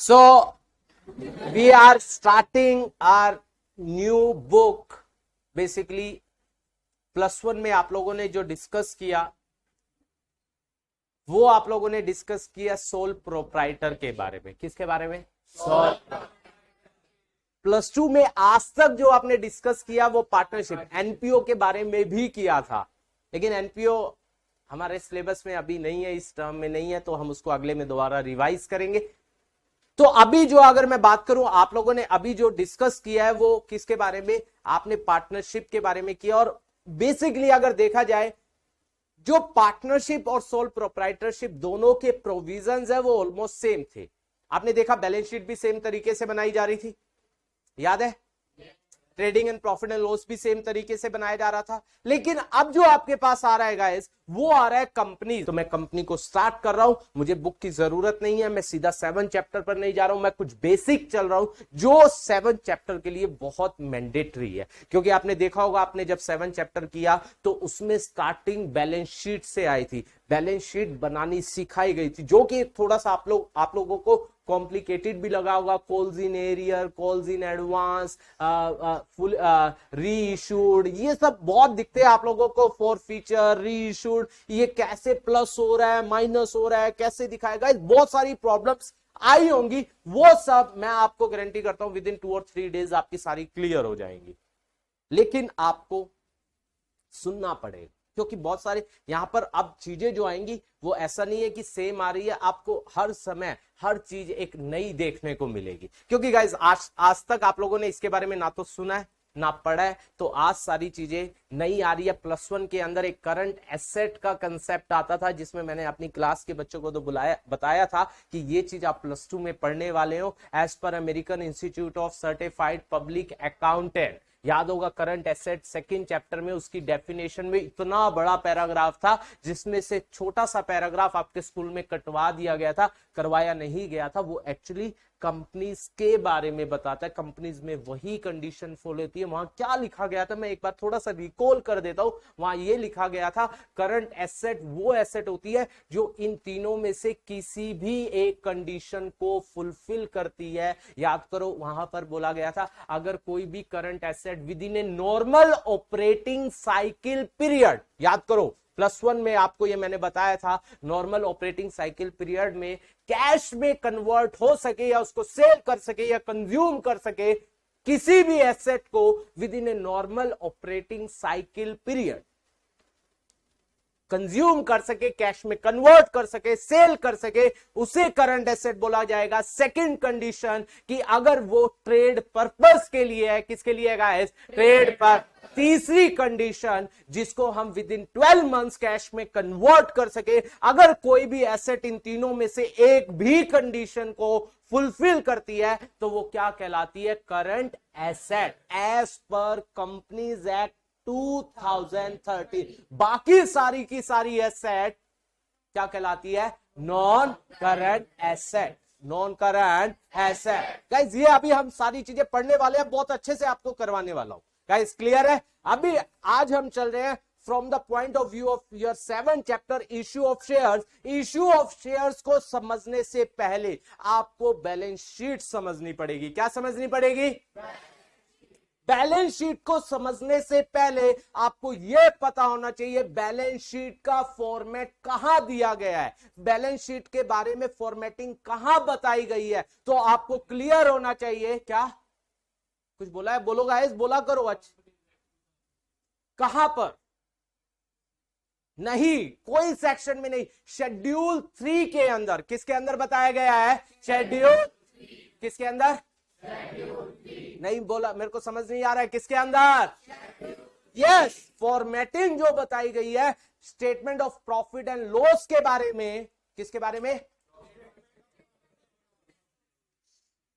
So we are starting our new book. Basically +1 में आप लोगों ने जो डिस्कस किया वो आप लोगों ने डिस्कस किया सोल प्रोप्राइटर के बारे में। किसके बारे में? सोल। +2 में आज तक जो आपने डिस्कस किया वो पार्टनरशिप एनपीओ के बारे में भी किया था, लेकिन एनपीओ हमारे सिलेबस में अभी नहीं है, इस टर्म में नहीं है, तो हम उसको अगले में दोबारा रिवाइज करेंगे। तो अभी जो अगर मैं बात करूं, आप लोगों ने अभी जो डिस्कस किया है वो किसके बारे में? आपने पार्टनरशिप के बारे में किया। और बेसिकली अगर देखा जाए जो पार्टनरशिप और सोल प्रोप्राइटरशिप दोनों के प्रोविजंस है वो ऑलमोस्ट सेम थे। आपने देखा बैलेंस शीट भी सेम तरीके से बनाई जा रही थी, याद है? Trading and profit and loss भी सेम तरीके से बनाया जा रहा था। लेकिन अब जो आपके पास आ रहा है गाइस, वो आ रहा है कंपनी। तो मैं कंपनी को स्टार्ट कर रहा हूं, मुझे बुक की जरूरत नहीं है, मैं सीधा 7 चैप्टर पर नहीं जा रहा हूं, मैं कुछ बेसिक चल रहा हूं जो 7 चैप्टर के लिए बहुत मैंडेटरी है। क्योंकि आपने देखा होगा, आपने जब 7 चैप्टर किया तो उसमें स्टार्टिंग बैलेंस शीट से आई थी, बैलेंस शीट बनानी सिखाई गई थी, जो कि थोड़ा सा आप लोगों को कॉम्प्लिकेटेड भी लगा होगा। Calls in arrear, calls in advance, full री इशूड, ये सब बहुत दिखते हैं आप लोगों को। फॉर फीचर, री इशूड, ये कैसे प्लस हो रहा है, माइनस हो रहा है, कैसे दिखाएगा, बहुत सारी प्रॉब्लम्स आई होंगी। वो सब मैं आपको गारंटी करता हूं विद इन 2 और 3 डेज आपकी सारी क्लियर हो जाएंगी। लेकिन आपको सुनना पड़ेगा, क्योंकि बहुत सारे यहां पर अब चीजें जो आएंगी वो ऐसा नहीं है कि सेम आ रही है, आपको हर समय हर चीज एक नई देखने को मिलेगी। क्योंकि गाइस आज तक आप लोगों ने इसके बारे में ना तो सुना है ना पढ़ा है, तो आज सारी चीजें नई आ रही है। +1 के अंदर एक करंट एसेट का कंसेप्ट आता था, जिसमें मैंने अपनी क्लास के बच्चों को तो बताया था कि ये चीज आप +2 में पढ़ने वाले हो। एज पर American Institute of Certified Public Accountant, याद होगा करंट एसेट 2nd चैप्टर में उसकी डेफिनेशन में इतना बड़ा पैराग्राफ था, जिसमें से छोटा सा पैराग्राफ आपके स्कूल में कटवा दिया गया था, करवाया नहीं गया था। वो एक्चुअली कंपनीज के बारे में बताता है, कंपनीज में वही कंडीशन फॉलो होती है। वहां क्या लिखा गया था, मैं एक बार थोड़ा सा रिकॉल कर देता हूं। वहां ये लिखा गया था, करंट एसेट वो एसेट होती है जो इन तीनों में से किसी भी एक कंडीशन को फुलफिल करती है। याद करो, वहां पर बोला गया था अगर कोई भी current asset with in a normal operating cycle period, याद करो +1 में आपको ये मैंने बताया था, नॉर्मल ऑपरेटिंग साइकिल पीरियड में कैश में कन्वर्ट हो सके या उसको सेल कर सके या कंज्यूम कर सके, किसी भी एसेट को with in a normal operating cycle period consume कर सके, कैश में कन्वर्ट कर सके, सेल कर सके, उसे करंट एसेट बोला जाएगा। सेकंड कंडीशन कि अगर वो ट्रेड पर्पस के लिए है, किसके लिए है गाइस? ट्रेड पर। तीसरी कंडीशन जिसको हम विद इन 12 मंथ्स कैश में कन्वर्ट कर सके। अगर कोई भी एसेट इन तीनों में से एक भी कंडीशन को फुलफिल करती है तो वो क्या कहलाती है? करंट एसेट एज पर कंपनीज एक्ट 2013। बाकी सारी की सारी एसेट क्या कहलाती है? Non current asset. Non current asset. Guys ये अभी हम सारी चीजें पढ़ने वाले हैं, बहुत अच्छे से आपको करवाने वाला हूं। गाइस क्लियर है? अभी आज हम चल रहे हैं from the point of view of your 7 chapter issue of shares. Issue of shares को समझने से पहले आपको बैलेंस शीट समझनी पड़ेगी। क्या समझनी पड़ेगी? बैलेंस शीट को समझने से पहले आपको यह पता होना चाहिए बैलेंस शीट का फॉर्मेट कहां दिया गया है, बैलेंस शीट के बारे में फॉर्मेटिंग कहां बताई गई है। तो आपको क्लियर होना चाहिए। क्या कुछ बोला है? बोलो गाइस, बोला करो। अच्छा, कहां पर? नहीं, कोई सेक्शन में नहीं, शेड्यूल 3 के अंदर। किसके अंदर बताया गया है? शेड्यूल किसके अंदर? नहीं बोला, मेरे को समझ नहीं आ रहा है। किसके अंदर? यस, फॉर्मेटिंग जो बताई गई है statement of profit and loss के बारे में। किसके बारे में?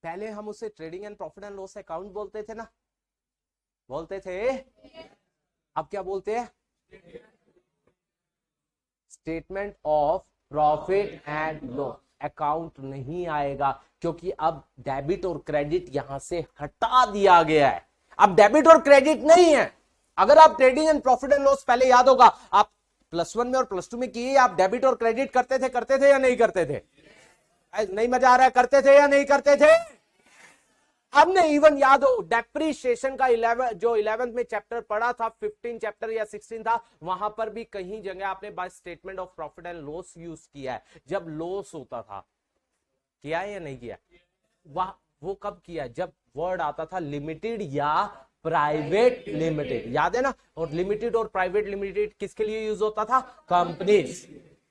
पहले हम उसे trading and profit and loss account बोलते थे ना, बोलते थे। अब क्या बोलते हैं? Statement of profit and loss account नहीं आएगा, क्योंकि अब डेबिट और क्रेडिट यहां से हटा दिया गया है। अब डेबिट और क्रेडिट नहीं है। अगर आप trading and profit and loss, पहले याद होगा आप +1 में और +2 में किए, आप डेबिट और क्रेडिट करते थे या नहीं करते थे? नहीं मजा आ रहा है, करते थे या नहीं करते थे? हमने इवन याद हो डेप्रीशिएशन का 11th में चैप्टर पढ़ा था, 15 चैप्टर या 16 था, वहां पर भी कहीं जगह आपने by statement of profit and loss use किया है, जब लॉस होता था। किया है या नहीं किया? वह वो कब किया? जब वर्ड आता था लिमिटेड या प्राइवेट लिमिटेड, याद है ना? और लिमिटेड और प्राइवेट लिमिटेड किसके लिए यूज होता था? कंपनीज।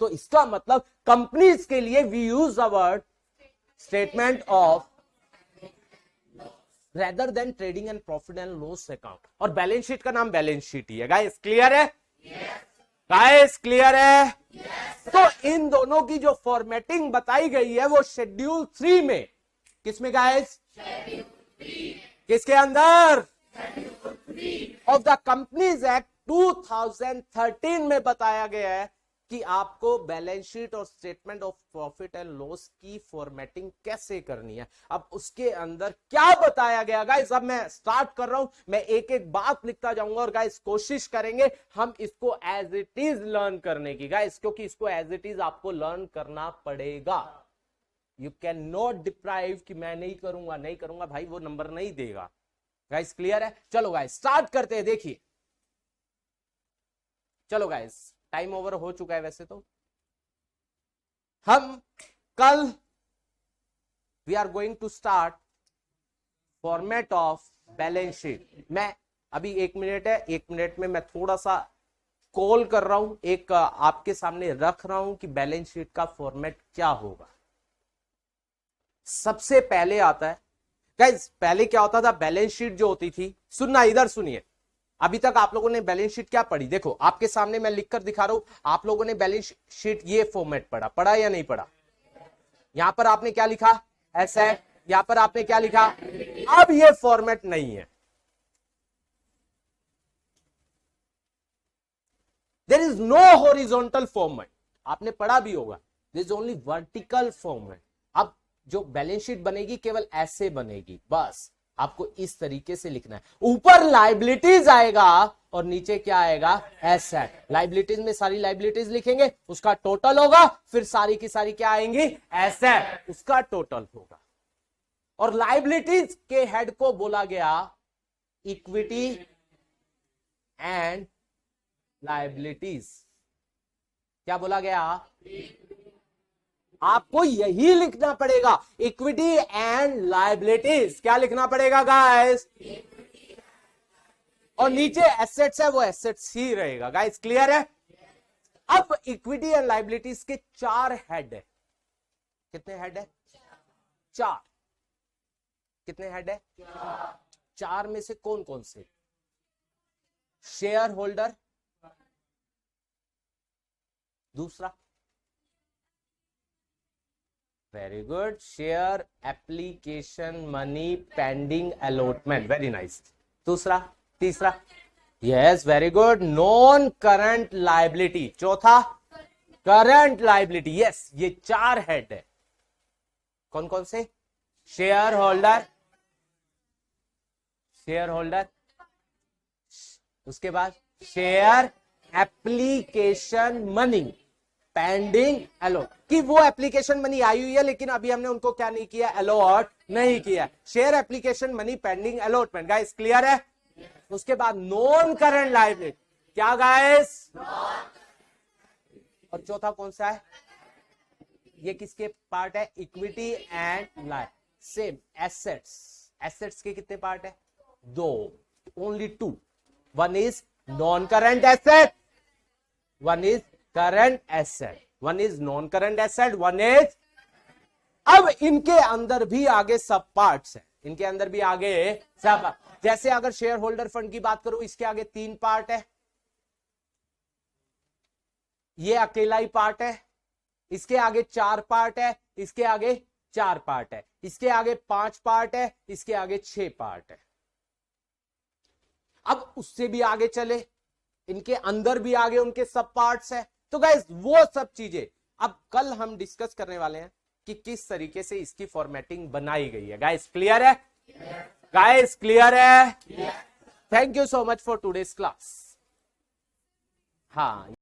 तो इसका मतलब कंपनीज के लिए we use the word statement of rather than trading and profit and loss account. और बैलेंस शीट का नाम बैलेंस शीट ही है। गाइस क्लियर है? गाइस क्लियर है? तो इन दोनों की जो फॉर्मेटिंग बताई गई है वो शेड्यूल 3 में, किसमें गाइस? किसके अंदर? ऑफ द कंपनीज एक्ट 2013 में बताया गया है कि आपको बैलेंस शीट और statement of profit and loss की फॉर्मेटिंग कैसे करनी है। अब उसके अंदर क्या बताया गया गाइस, अब मैं स्टार्ट कर रहा हूं, मैं एक एक बात लिखता जाऊंगा और गाइस कोशिश करेंगे हम इसको एज इट इज लर्न करने की गाइस, क्योंकि इसको एज इट इज आपको लर्न करना पड़ेगा। यू कैन नॉट डिप्राइव कि मैं नहीं करूंगा भाई, वो नंबर नहीं देगा। गाइस क्लियर है? चलो गाइस स्टार्ट करते हैं। देखिए चलो गाइस, टाइम ओवर हो चुका है वैसे तो। हम कल we are going to start format of balance sheet. मैं अभी 1 मिनट है, 1 मिनट में मैं थोड़ा सा कॉल कर रहा हूं, एक आपके सामने रख रहा हूं कि बैलेंस शीट का फॉर्मेट क्या होगा। सबसे पहले आता है गाइस, पहले क्या होता था? बैलेंस शीट जो होती थी, सुनना इधर सुनिए, अभी तक आप लोगों ने बैलेंस शीट क्या पढ़ी? देखो आपके सामने मैं लिखकर दिखा रहा हूं, आप लोगों ने बैलेंस शीट ये फॉर्मेट पढ़ा या नहीं पढ़ा? यहां पर आपने क्या लिखा? एसेट। यहां पर आपने क्या लिखा? अब ये फॉर्मेट नहीं है। There is no horizontal format, आपने पढ़ा भी होगा। There is only vertical format. अब जो बैलेंस शीट बनेगी केवल ऐसे बनेगी, बस आपको इस तरीके से लिखना है। ऊपर लाइबिलिटीज आएगा और नीचे क्या आएगा? एसेट। लाइबिलिटीज में सारी लाइबिलिटीज लिखेंगे, उसका टोटल होगा, फिर सारी की सारी क्या आएंगी? एसेट, उसका टोटल होगा। और लाइबिलिटीज के हेड को बोला गया इक्विटी एंड लाइबिलिटीज। क्या बोला गया? आपको यही लिखना पड़ेगा, इक्विटी एंड लायबिलिटीज। क्या लिखना पड़ेगा गाइस? और नीचे एसेट्स है, वो एसेट्स ही रहेगा। गाइस क्लियर है? अब इक्विटी एंड लायबिलिटीज के 4 हेड है। कितने हेड है? 4। कितने हेड है? 4 में से कौन कौन से? शेयर होल्डर, दूसरा very good, share application money pending allotment, very nice. दूसरा, तीसरा, yes very good, non current liability. चौथा करंट लायबिलिटी। यस, ये 4 हेड है। कौन कौन से? शेयर होल्डर, शेयर होल्डर, उसके बाद share application money pending allot, कि वो एप्लीकेशन मनी आई हुई है लेकिन अभी हमने उनको क्या नहीं किया? अलॉट नहीं किया। Share application money pending allotment. Guys clear है? उसके बाद नॉन करंट लायबिलिटी। क्या गाइस? और चौथा कौन सा है? ये किसके पार्ट है? इक्विटी एंड लाय। Same assets. एसेट्स के कितने पार्ट है? 2, only 2। One is non current asset, one is current asset. One is non current asset, one is. अब इनके अंदर भी आगे सब पार्ट्स है, इनके अंदर भी आगे सब। जैसे अगर शेयर होल्डर फंड की बात करूं, इसके आगे 3 पार्ट है, ये अकेला ही पार्ट है। इसके आगे 4 पार्ट है, इसके आगे 4 पार्ट है, इसके आगे 5 पार्ट है, इसके आगे 6 पार्ट है। अब उससे भी आगे चले, इनके अंदर भी आगे उनके सब पार्ट्स है। तो गाइस वो सब चीजें अब कल हम डिस्कस करने वाले हैं कि किस तरीके से इसकी फॉर्मेटिंग बनाई गई है। गाइस क्लियर है? गाइस क्लियर है? Thank you so much for today's class. हाँ।